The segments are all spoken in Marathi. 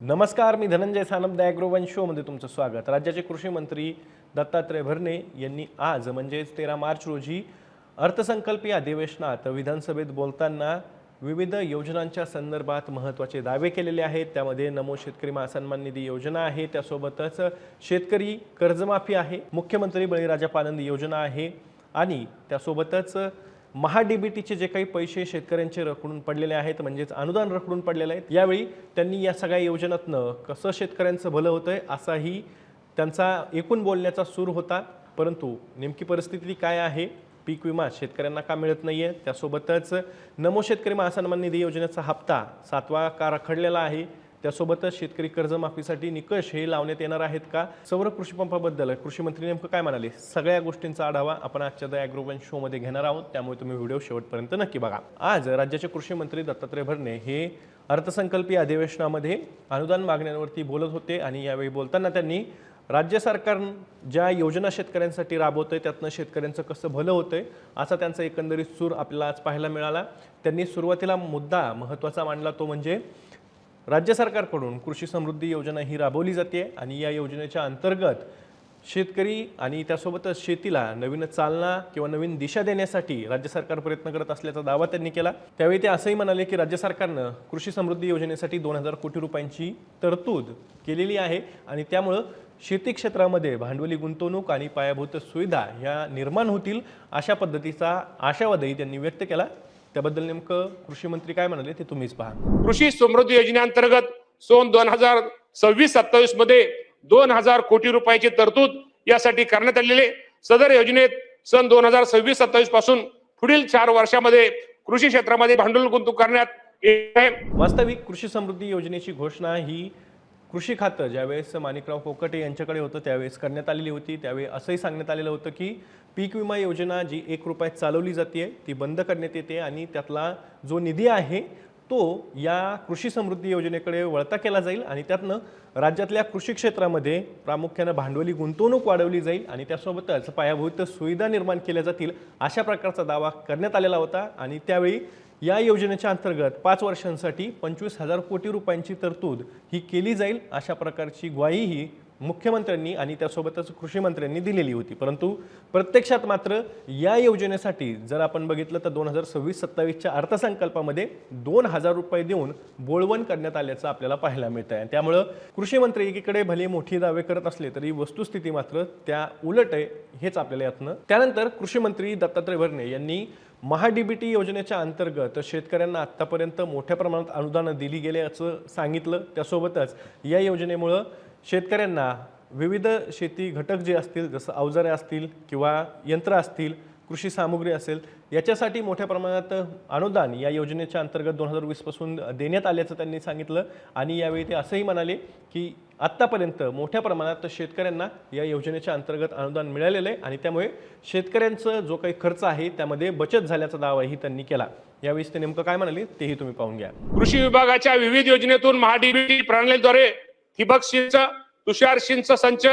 नमस्कार, मी धनंजय सानप ॲग्रोवन शोमध्ये तुमचं स्वागत। राज्याचे कृषी मंत्री दत्तात्रय भरणे यांनी आज म्हणजेच 13 मार्च रोजी अर्थसंकल्पीय अधिवेशनात विधानसभेत बोलताना विविध योजनांच्या संदर्भात महत्त्वाचे दावे केलेले आहेत। त्यामध्ये नमो शेतकरी महासन्मान निधी योजना आहे, त्यासोबतच शेतकरी कर्जमाफी आहे, मुख्यमंत्री बळीराजा पानंद योजना आहे आणि त्यासोबतच महा-डीबीटीचे जे काही पैसे शेतकऱ्यांचे रखडून पडलेले आहेत म्हणजेच अनुदान रखडून पडलेले आहेत, यावेळी त्यांनी या सगळ्या योजनांतनं कसं शेतकऱ्यांचं भलं होतंय असाही त्यांचा एकूण बोलण्याचा सूर होता। परंतु नेमकी परिस्थिती काय आहे, पीक विमा शेतकऱ्यांना का मिळत नाहीये, त्यासोबतच नमो शेतकरी महासन्मान निधी योजनेचा हप्ता 7वा का रखडलेला आहे, त्यासोबतच शेतकरी कर्जमाफीसाठी निकष हे लावण्यात येणार आहेत का, सौर कृषी पंपाबद्दल कृषी मंत्री नेमकं काय म्हणाले, सगळ्या गोष्टींचा आढावा आपण आजच्या द ॲग्रोवन शोमध्ये घेणार आहोत। त्यामुळे तुम्ही व्हिडिओ शेवटपर्यंत नक्की बघा। आज राज्याचे कृषी मंत्री दत्तात्रय भरणे हे अर्थसंकल्पीय अधिवेशनामध्ये अनुदान मागण्यांवरती बोलत होते आणि यावेळी बोलताना त्यांनी राज्य सरकार ज्या योजना शेतकऱ्यांसाठी राबवतंय त्यातनं शेतकऱ्यांचं कसं भलं होतंय असा त्यांचा एकंदरीत सूर आपल्याला आज पाहायला मिळाला। त्यांनी सुरुवातीला मुद्दा महत्त्वाचा मांडला, तो म्हणजे राज्य सरकारकडून कृषी समृद्धी योजना ही राबवली जाते आणि या योजनेच्या अंतर्गत शेतकरी आणि त्यासोबतच शेतीला नवीन चालना किंवा नवीन दिशा देण्यासाठी राज्य सरकार प्रयत्न करत असल्याचा दावा त्यांनी केला। त्यावेळी ते असंही म्हणाले की राज्य सरकारनं कृषी समृद्धी योजनेसाठी 2000 कोटी रुपयांची तरतूद केलेली आहे आणि त्यामुळे शेती क्षेत्रामध्ये भांडवली गुंतवणूक आणि पायाभूत सुविधा ह्या निर्माण होतील अशा पद्धतीचा आशावादही त्यांनी व्यक्त केला। त्याबद्दल नेमकं कृषी मंत्री काय म्हणाले ते तुम्हीच पहा। कृषी समृद्धी योजनेअंतर्गत सन 2026-27 मध्ये 2000 कोटी रुपयाची तरतूद यासाठी करण्यात आलेले सदर योजनेत सन 2026-27 पासून पुढील 4 वर्षामध्ये कृषी क्षेत्रामध्ये भांडवल गुंतवणूक करण्यात येत आहे। वास्तविक कृषी समृद्धी योजनेची घोषणा ही कृषी खातं ज्यावेळेस माणिकराव कोकाटे यांच्याकडे होतं त्यावेळेस करण्यात आलेली होती। त्यावेळी असंही सांगण्यात आलेलं होतं की पीक विमा योजना जी 1 रुपयात चालवली जाते ती बंद करण्यात येते आणि त्यातला जो निधी आहे तो या कृषी समृद्धी योजनेकडे वळता केला जाईल आणि त्यातनं राज्यातल्या कृषी क्षेत्रामध्ये प्रामुख्याने भांडवली गुंतवणूक वाढवली जाईल आणि त्यासोबतच पायाभूत सुविधा निर्माण केल्या जातील अशा प्रकारचा दावा करण्यात आलेला होता। आणि त्यावेळी या योजनेच्या अंतर्गत 5 वर्षांसाठी 25,000 कोटी रुपयांची तरतूद ही केली जाईल अशा प्रकारची ग्वाही ही मुख्यमंत्र्यांनी आणि त्यासोबतच कृषी मंत्र्यांनी दिलेली होती। परंतु प्रत्यक्षात मात्र या योजनेसाठी जर आपण बघितलं तर 2026-27च्या अर्थसंकल्पामध्ये 2000 रुपये देऊन बोळवण करण्यात आल्याचं आपल्याला पाहायला मिळतं आहे। त्यामुळे कृषी मंत्री एकीकडे भले मोठी दावे करत असले तरी वस्तुस्थिती मात्र त्या उलट आहे हेच आपल्याला यातनं। त्यानंतर कृषी मंत्री दत्तात्रय भरणे यांनी महा-डीबीटी योजनेच्या अंतर्गत शेतकऱ्यांना आतापर्यंत मोठ्या प्रमाणात अनुदान दिली गेल्याचं सांगितलं। त्यासोबतच या योजनेमुळे शेतकऱ्यांना विविध शेती घटक जे असतील जसं अवजारे असतील किंवा यंत्र असतील, कृषी सामुग्री असेल याच्यासाठी मोठ्या प्रमाणात अनुदान या योजनेच्या अंतर्गत 2020 पासून देण्यात आल्याचं त्यांनी सांगितलं। आणि यावेळी ते असंही म्हणाले की आत्तापर्यंत मोठ्या प्रमाणात शेतकऱ्यांना या योजनेच्या अंतर्गत अनुदान मिळालेलं आहे आणि त्यामुळे शेतकऱ्यांचा जो काही खर्च आहे त्यामध्ये बचत झाल्याचा दावाही त्यांनी केला। यावेळी ते नेमकं काय म्हणाले तेही तुम्ही पाहून घ्या। कृषी विभागाच्या विविध योजनेतून महा-डीबीटी प्रणालीद्वारे ठिबक सिंचन, तुषार सिंचन संच,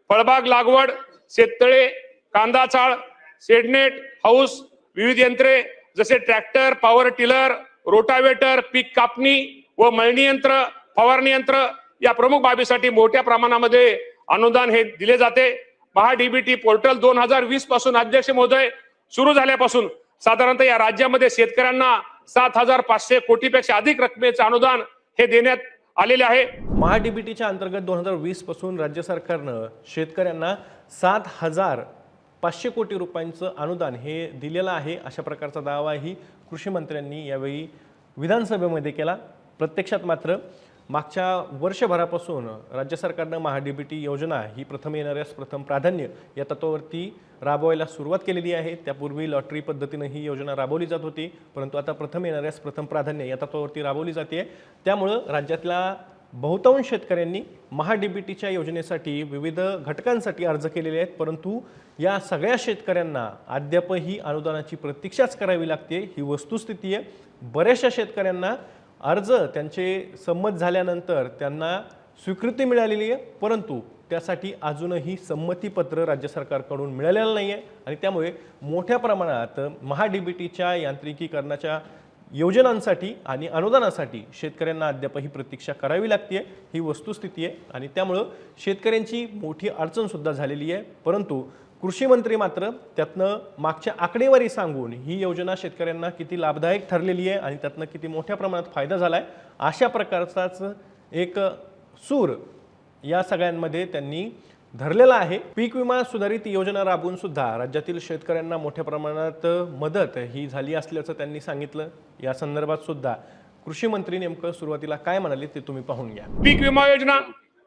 फळबाग लागवड, शेततळे, कांदा चाळ, शेडनेट हाऊस, विविध यंत्रे जसे ट्रॅक्टर, पॉवर टिलर, रोटावेटर, पीक कापणी व मळणी यंत्र, फवारणी यंत्र या प्रमुख बाबीसाठी मोठ्या प्रमाणामध्ये अनुदान हे दिले जाते। महा-डीबीटी पोर्टल 2020 पासून अध्यक्ष महोदय सुरू झाल्यापासून साधारणतः या राज्यामध्ये शेतकऱ्यांना 7500 कोटीपेक्षा अधिक रकमेचे अनुदान हे देण्यात आलेले आहे। महा-डीबीटीच्या अंतर्गत 2020 पासून राज्य सरकारनं शेतकऱ्यांना 7500 कोटी रुपयांचं अनुदान हे दिलेलं आहे अशा प्रकारचा दावाही कृषी मंत्र्यांनी यावेळी विधानसभेमध्ये केला। प्रत्यक्षात मात्र मागच्या वर्षभरापासून राज्य सरकारनं महा-डीबीटी योजना ही प्रथम येणाऱ्यास प्रथम प्राधान्य या तत्वावरती राबवायला सुरुवात केलेली आहे। त्यापूर्वी लॉटरी पद्धतीने ही योजना राबवली जात होती, परंतु आता प्रथम येणाऱ्यास प्रथम प्राधान्य या तत्वावरती राबवली जाते। त्यामुळं राज्यातल्या बहुतांश शेतकऱ्यांनी महा-डीबीटीच्या योजनेसाठी विविध घटकांसाठी अर्ज केलेले आहेत, परंतु या सगळ्या शेतकऱ्यांना अद्यापही अनुदानाची प्रतीक्षाच करावी लागते ही वस्तुस्थिती आहे। बऱ्याचशा शेतकऱ्यांना अर्ज त्यांचे संमत झाल्यानंतर त्यांना स्वीकृती मिळालेली आहे, परंतु त्यासाठी अजूनही संमतीपत्र राज्य सरकारकडून मिळालेलं नाही आहे आणि त्यामुळे मोठ्या प्रमाणात महा-डीबीटीच्या यांत्रिकीकरणाच्या योजनांसाठी आणि अनुदानासाठी शेतकऱ्यांना अद्यापही प्रतीक्षा करावी लागते, ही वस्तुस्थिती आहे आणि त्यामुळं शेतकऱ्यांची मोठी अडचणसुद्धा झालेली आहे. परंतु कृषी मंत्री मात्र त्यातनं मागच्या आकडेवारी सांगून ही योजना शेतकऱ्यांना किती लाभदायक ठरलेली आहे आणि त्यातनं किती मोठ्या प्रमाणात फायदा झाला आहे अशा प्रकारचाच एक सूर या सगळ्यांमध्ये त्यांनी धरलेला आहे. पीक विमा सुधारित योजना राबवून सुद्धा राज्यातील शेतकऱ्यांना मोठ्या प्रमाणात मदत ही झाली असल्याचं त्यांनी सांगितलं. या संदर्भात सुद्धा कृषी मंत्री नेमकं सुरुवातीला काय म्हणाले ते तुम्ही पाहून घ्या. पीक विमा योजना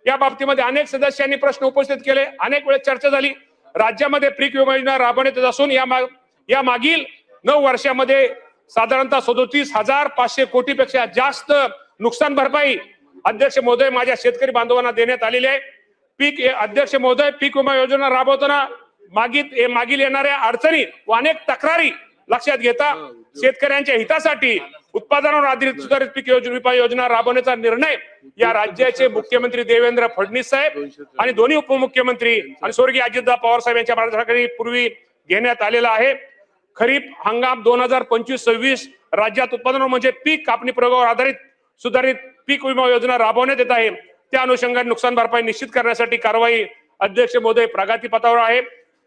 या बाबतीमध्ये अनेक सदस्यांनी प्रश्न उपस्थित केले, अनेक वेळेस चर्चा झाली. राज्यामध्ये पीक विमा योजना राबवण्यात येत असून या मागील 9 वर्षामध्ये साधारणतः 37,500 कोटीपेक्षा जास्त नुकसान भरपाई अध्यक्ष महोदय माझ्या शेतकरी बांधवांना देण्यात आलेली आहे. अध्यक्ष महोदय, पीक विमा योजना राबवताना मागील येणाऱ्या अडचणी व अनेक तक्रारी लक्षात घेता शेतकऱ्यांच्या हितासाठी उत्पादनावर आधारित सुधारित पीक विमा योजना राबवण्याचा निर्णय या राज्याचे मुख्यमंत्री देवेंद्र फडणवीस साहेब आणि दोन्ही उपमुख्यमंत्री आणि स्वर्गीय अजितदादा पवार साहेब यांच्या मार्गदर्शनाखाली पूर्वी घेण्यात आलेला आहे. खरीप हंगाम 2025-26 राज्यात उत्पादनावर म्हणजे पीक कापणी प्रयोगावर आधारित सुधारित पीक विमा योजना राबवण्यात येत आहे. त्या अनुषंगाने नुकसान भरपाई निश्चित करण्यासाठी कारवाई अध्यक्ष महोदय प्रगतीपथावर आहे.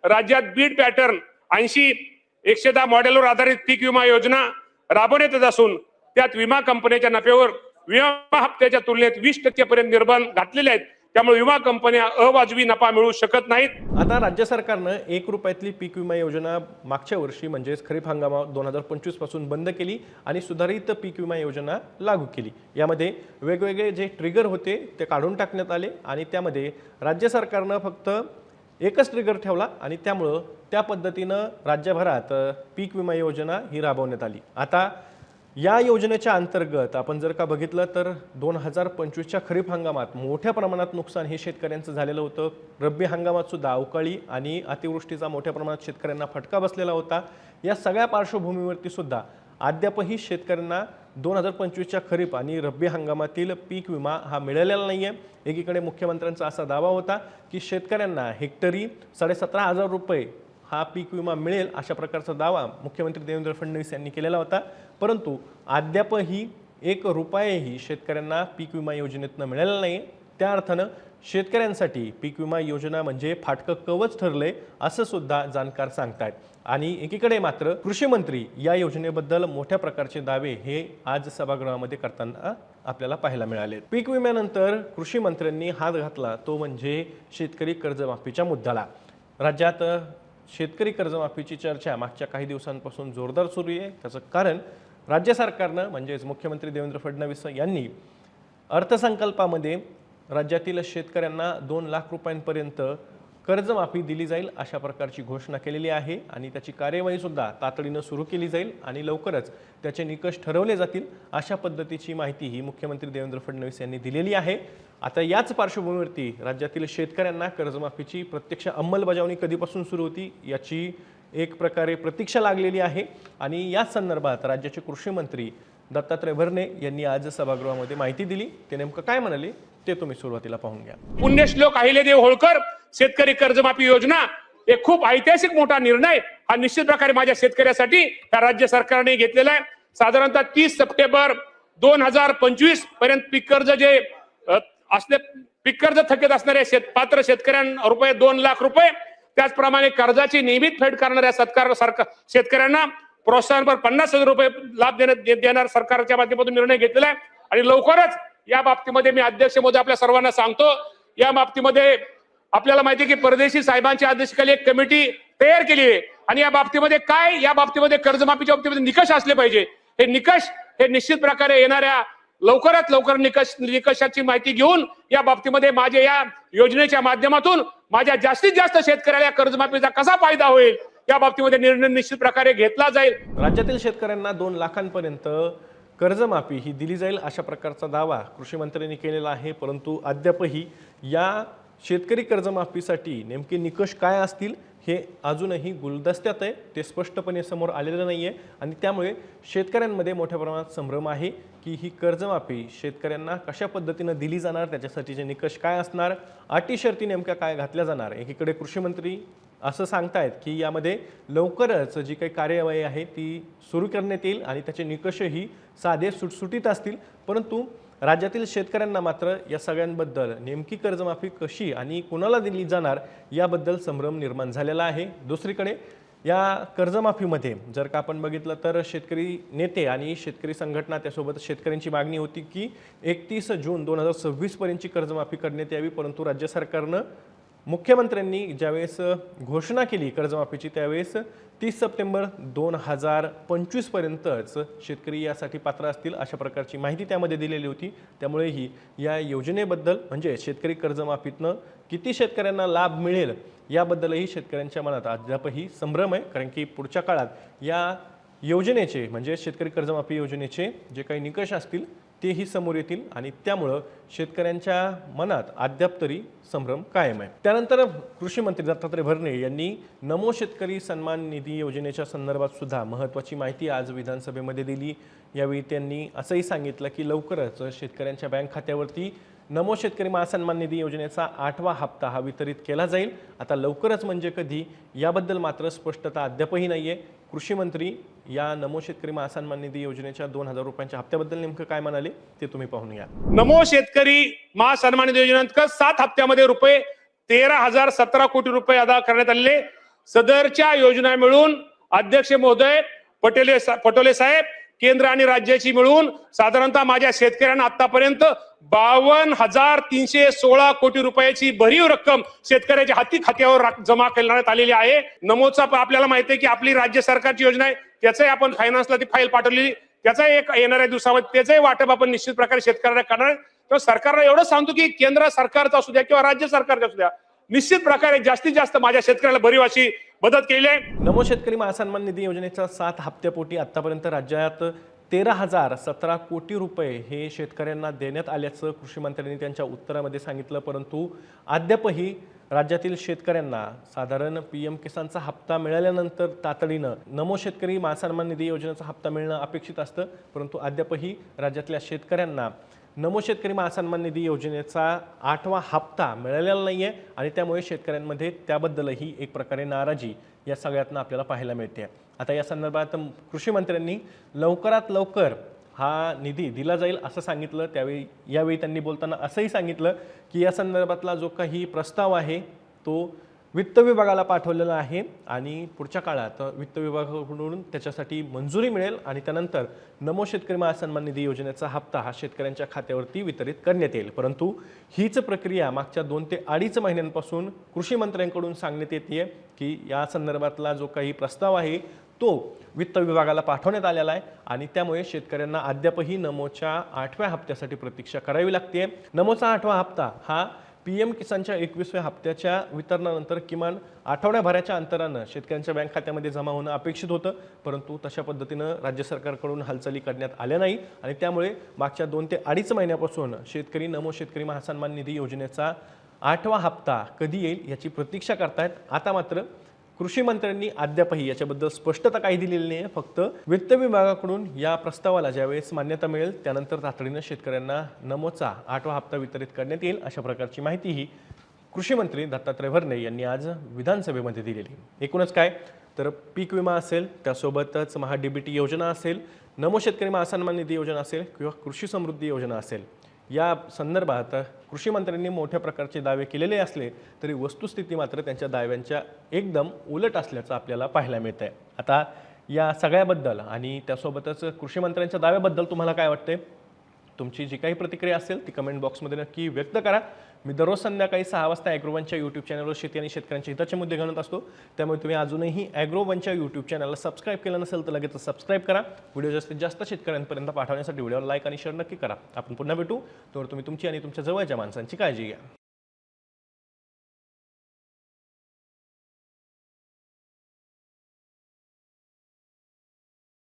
राज्यात बीड पॅटर्न 80-110 मॉडेलवर आधारित पीक विमा योजना राबवण्यात येत असून त्यात विमा कंपन्यांच्या नफ्यावर विमा हप्त्याच्या तुलनेत 20% पर्यंत निर्बंध घातलेले आहेत. त्यामुळे विमा कंपन्या अवाजवी नफा मिळवू शकत नाहीत. आता राज्य सरकारनं 1 रुपयातली पीक विमा योजना मागच्या वर्षी म्हणजेच खरीप हंगामात 2025 पासून बंद केली आणि सुधारित पीक विमा योजना लागू केली. यामध्ये वेगवेगळे जे ट्रिगर होते ते काढून टाकण्यात आले आणि त्यामध्ये राज्य सरकारनं फक्त एकच ट्रिगर ठेवला आणि त्यामुळं त्या पद्धतीनं राज्यभरात पीक विमा योजना ही राबवण्यात आली. आता या योजनेच्या अंतर्गत आपण जर का बघितलं तर 2025च्या खरीप हंगामात मोठ्या प्रमाणात नुकसान हे शेतकऱ्यांचं झालेलं होतं. रब्बी हंगामात सुद्धा अवकाळी आणि अतिवृष्टीचा मोठ्या प्रमाणात शेतकऱ्यांना फटका बसलेला होता. या सगळ्या पार्श्वभूमीवरती सुद्धा अद्यापही शेतकऱ्यांना 2025च्या खरीप आणि रब्बी हंगामातील पीक विमा हा मिळालेला नाही आहे. एकीकडे मुख्यमंत्र्यांचा असा दावा होता की शेतकऱ्यांना हेक्टरी 17,500 रुपये हा पीक विमा मिळेल अशा प्रकारचा दावा मुख्यमंत्री देवेंद्र फडणवीस यांनी केलेला होता. परंतु अद्यापही 1 रुपयाही शेतकऱ्यांना पीक विमा योजनेतनं मिळालेला नाही. त्या अर्थानं शेतकऱ्यांसाठी पीक विमा योजना म्हणजे फाटकं कवच ठरलंय असं सुद्धा जाणकार सांगतायत. आणि एकीकडे मात्र कृषी मंत्री या योजनेबद्दल मोठ्या प्रकारचे दावे हे आज सभागृहामध्ये करताना आपल्याला पाहायला मिळाले. पीक विम्यानंतर कृषी मंत्र्यांनी हात घातला तो म्हणजे शेतकरी कर्जमाफीच्या मुद्द्याला. राज्यात शेतकरी कर्जमाफीची चर्चा मागच्या काही दिवसांपासून जोरदार सुरू आहे. त्याचं कारण राज्य सरकारनं म्हणजेच मुख्यमंत्री देवेंद्र फडणवीस यांनी अर्थसंकल्पामध्ये राज्यातील शेतकऱ्यांना 2 लाख रुपयांपर्यंत कर्जमाफी दिली जाईल अशा प्रकारची घोषणा केलेली आहे आणि त्याची कार्यवाही सुद्धा तातडीनं सुरू केली जाईल आणि लवकरच त्याचे निकष ठरवले जातील अशा पद्धतीची माहिती ही मुख्यमंत्री देवेंद्र फडणवीस यांनी दिलेली आहे. आता याच पार्श्वभूमीवरती राज्यातील शेतकऱ्यांना कर्जमाफीची प्रत्यक्ष अंमलबजावणी कधीपासून सुरू होती याची एक प्रकारे प्रतीक्षा लागलेली आहे आणि याच संदर्भात राज्याचे कृषी मंत्री दत्तात्रय भरणे यांनी आज सभागृहामध्ये माहिती दिली. ते नेमकं काय म्हणाले ते तुम्ही सुरुवातीला पाहून घ्या. पुण्यश्लोक अहिल्यादेवी होळकर शेतकरी कर्जमाफी योजना एक खूप ऐतिहासिक मोठा निर्णय हा निश्चित प्रकारे माझ्या शेतकऱ्यासाठी या राज्य सरकारने घेतलेला आहे. साधारणतः 30 सप्टेंबर 2025 पर्यंत पीक कर्ज जे पीक कर्ज थकीत असणाऱ्या पात्र शेतकऱ्यांना रुपये 2 लाख रुपये, त्याचप्रमाणे कर्जाची नियमित फेड करणाऱ्या शेतकऱ्यांना प्रोत्साहनपर 50,000 रुपये लाभ देणार सरकारच्या माध्यमातून निर्णय घेतलेला आहे. आणि लवकरच या बाबतीमध्ये मी अध्यक्ष महोदय आपल्या सर्वांना सांगतो, या बाबतीमध्ये आपल्याला माहिती आहे की परदेशी साहेबांच्या अध्यक्षतेखाली एक कमिटी तयार केली आहे आणि या बाबतीमध्ये कर्जमाफीच्या बाबतीमध्ये निकष असले पाहिजे. हे निकष हे निश्चित प्रकारे येणाऱ्या लवकरात लवकर निकषाची माहिती घेऊन या बाबतीमध्ये माझ्या या योजनेच्या माध्यमातून माझ्या जास्तीत जास्त शेतकऱ्याला कर्जमाफीचा कसा फायदा होईल या बाबतीमध्ये निर्णय निश्चित प्रकारे घेतला जाईल. राज्यातील शेतकऱ्यांना 2 लाखांपर्यंत कर्जमाफी ही दिली जाईल अशा प्रकारचा दावा कृषी मंत्र्यांनी केलेला आहे. परंतु अद्यापही या शेतकरी कर्जमाफीसाठी नेमके निकष काय असतील हे अजूनही गुलदस्त्यात आहे. ते स्पष्टपणे समोर आलेलं नाही आहे आणि त्यामुळे शेतकऱ्यांमध्ये मोठ्या प्रमाणात संभ्रम आहे की ही कर्जमाफी शेतकऱ्यांना कशा पद्धतीनं दिली जाणार, त्याच्यासाठीचे निकष काय असणार, अटी शर्ती नेमक्या काय घातल्या जाणार. एकीकडे कृषी मंत्री असं सांगतायत की यामध्ये लवकरच जी काही कार्यवाही आहे ती सुरू करण्यात येईल आणि त्याचे निकषही साधे सुटसुटीत असतील. परंतु राज्यातील शेतकऱ्यांना मात्र या सगळ्यांबद्दल नेमकी कर्जमाफी कशी आणि कुणाला दिली जाणार याबद्दल संभ्रम निर्माण झालेला आहे. दुसरीकडे या कर्जमाफीमध्ये जर का आपण बघितलं तर शेतकरी नेते आणि शेतकरी संघटना त्यासोबत शेतकऱ्यांची मागणी होती की 31 जून 2026 पर्यंतची कर्जमाफी करण्यात यावी. परंतु राज्य सरकारनं मुख्यमंत्र्यांनी ज्यावेळेस घोषणा केली कर्जमाफीची त्यावेळेस 30 सप्टेंबर 2025 पर्यंतच शेतकरी यासाठी पात्र असतील अशा प्रकारची माहिती त्यामध्ये दिलेली होती. त्यामुळेही या योजनेबद्दल म्हणजे शेतकरी कर्जमाफीतनं किती शेतकऱ्यांना लाभ मिळेल याबद्दलही शेतकऱ्यांच्या मनात अद्यापही संभ्रम आहे. कारण की पुढच्या काळात या योजनेचे म्हणजे शेतकरी कर्जमाफी योजनेचे जे काही निकष असतील तेही समोर येतील आणि त्यामुळं शेतकऱ्यांच्या मनात अद्याप तरी संभ्रम कायम आहे. त्यानंतर कृषी मंत्री दत्तात्रय भरणे यांनी नमो शेतकरी सन्मान निधी योजनेच्या संदर्भात सुद्धा महत्त्वाची माहिती आज विधानसभेमध्ये दिली. यावेळी त्यांनी असंही सांगितलं की लवकरच शेतकऱ्यांच्या बँक खात्यावरती नमो शेतकरी महासन्मान निधी योजनेचा 8वा हप्ता हा वितरित केला जाईल. आता लवकरच म्हणजे कधी याबद्दल मात्र स्पष्टता अद्यापही नाही आहे. कृषी मंत्री या नमो शेतकरी महासन्मान निधी योजनेच्या 2000 रुपयांच्या हप्त्याबद्दल नेमकं काय म्हणाले ते तुम्ही पाहून घ्या. नमो शेतकरी महासन्मान निधी योजनेअंतर्गत 7 हप्त्यामध्ये रुपये 13,017 कोटी रुपये अदा करण्यात आलेले. सदरच्या योजना मिळून अध्यक्ष महोदय पटोले साहेब केंद्र आणि राज्याची मिळून साधारणतः माझ्या शेतकऱ्यांना आतापर्यंत 52,316 कोटी रुपयाची भरीव रक्कम शेतकऱ्याच्या हाती खात्यावर जमा करण्यात आलेली आहे. नमोचा आपल्याला माहिती आहे की आपली राज्य सरकारची योजना आहे. त्याचाही आपण फायनान्सला ती फाईल पाठवलेली. त्याचा एक येणाऱ्या दिवसामध्ये त्याचंही वाटप आपण निश्चित प्रकारे शेतकऱ्यांना करणार. तर सरकारला एवढं सांगतो की केंद्र सरकारचा असू द्या किंवा राज्य सरकारचा असू द्या निश्चित प्रकारे जास्तीत जास्त माझ्या शेतकऱ्याला भरीव अशी मदत केली आहे. नमो शेतकरी महासन्मान निधी योजनेच्या 7 हप्त्यापोटी आतापर्यंत राज्यात 13,017 कोटी रुपये हे शेतकऱ्यांना देण्यात आल्याचं कृषी मंत्र्यांनी त्यांच्या उत्तरामध्ये सांगितलं. परंतु अद्यापही राज्यातील शेतकऱ्यांना साधारण PM किसानचा हप्ता मिळाल्यानंतर तातडीनं नमो शेतकरी महासन्मान निधी योजनेचा हप्ता मिळणं अपेक्षित असतं. परंतु अद्यापही राज्यातल्या शेतकऱ्यांना नमो शेतकरी महासन्मान निधी योजनेचा 8वा हप्ता मिळालेला नाही आहे आणि त्यामुळे शेतकऱ्यांमध्ये त्याबद्दलही एक प्रकारे नाराजी या सगळ्यातनं आपल्याला पाहायला मिळते. आता या संदर्भात कृषी मंत्र्यांनी लवकरात लवकर हा निधी दिला जाईल असं सांगितलं. यावेळी त्यांनी बोलताना असंही सांगितलं की या संदर्भातला जो काही प्रस्ताव आहे तो वित्त विभागाला पाठवलेला आहे आणि पुढच्या काळात वित्त विभागाकडून त्याच्यासाठी मंजुरी मिळेल आणि त्यानंतर नमो शेतकरी महासन्मान निधी योजनेचा हप्ता हा शेतकऱ्यांच्या खात्यावरती वितरित करण्यात येईल. परंतु हीच प्रक्रिया मागच्या 2 ते 2.5 महिन्यांपासून कृषी मंत्र्यांकडून सांगण्यात येते की या संदर्भातला जो काही प्रस्ताव आहे तो वित्त विभागाला पाठवण्यात आलेला आहे आणि त्यामुळे शेतकऱ्यांना अद्यापही नमोच्या 8व्या हप्त्यासाठी प्रतीक्षा करावी लागते. नमोचा 8वा हप्ता हा PM किसानच्या 21व्या हप्त्याच्या वितरणानंतर किमान आठवड्याभराच्या अंतरानं शेतकऱ्यांच्या बँक खात्यामध्ये जमा होणं अपेक्षित होतं. परंतु तशा पद्धतीनं राज्य सरकारकडून हालचाली करण्यात आल्या नाही आणि त्यामुळे मागच्या 2 ते 2.5 महिन्यापासून शेतकरी नमो शेतकरी महासन्मान निधी योजनेचा 8वा हप्ता कधी येईल याची प्रतीक्षा करतायत. आता मात्र कृषी मंत्र्यांनी अद्यापही याच्याबद्दल स्पष्टता काही दिलेली नाही आहे. फक्त वित्त विभागाकडून या प्रस्तावाला ज्यावेळेस मान्यता मिळेल त्यानंतर तातडीनं शेतकऱ्यांना नमोचा 8वा हप्ता वितरित करण्यात येईल अशा प्रकारची माहितीही कृषी मंत्री दत्तात्रय भरणे यांनी आज विधानसभेमध्ये दिलेली. एकूणच काय तर पीक विमा असेल त्यासोबतच DBT योजना असेल नमो शेतकरी महासन्मान निधी योजना असेल किंवा कृषी समृद्धी योजना असेल या संदर्भात कृषी मंत्र्यांनी मोठ्या प्रकारचे दावे केलेले असले तरी वस्तुस्थिती मात्र त्यांच्या दाव्यांच्या एकदम उलट असल्याचं आपल्याला पाहायला मिळत आहे. आता या सगळ्याबद्दल आणि त्यासोबतच कृषी मंत्र्यांच्या दाव्याबद्दल तुम्हाला काय वाटते तुमची जी काही प्रतिक्रिया असेल ती कमेंट बॉक्समध्ये नक्की व्यक्त करा. मी दररोज संध्याकाळी 6 वाजता ॲग्रोवनच्या यूट्यूब चॅनलवर शेती आणि शेतकऱ्यांच्या हिताचे मुद्दे घालत असतो. त्यामुळे तुम्ही अजूनही ॲग्रोवनच्या यूट्यूब चॅनलला सबस्क्राईब केलं नसेल तर लगेच सबस्क्राईब करा. व्हिडिओ जास्तीत जास्त शेतकऱ्यांपर्यंत पाठवण्यासाठी व्हिडिओला लाईक आणि शेअर नक्की करा. आपण पुन्हा भेटू. तर तुम्ही तुमची आणि तुमच्या जवळच्या माणसांची काळजी घ्या.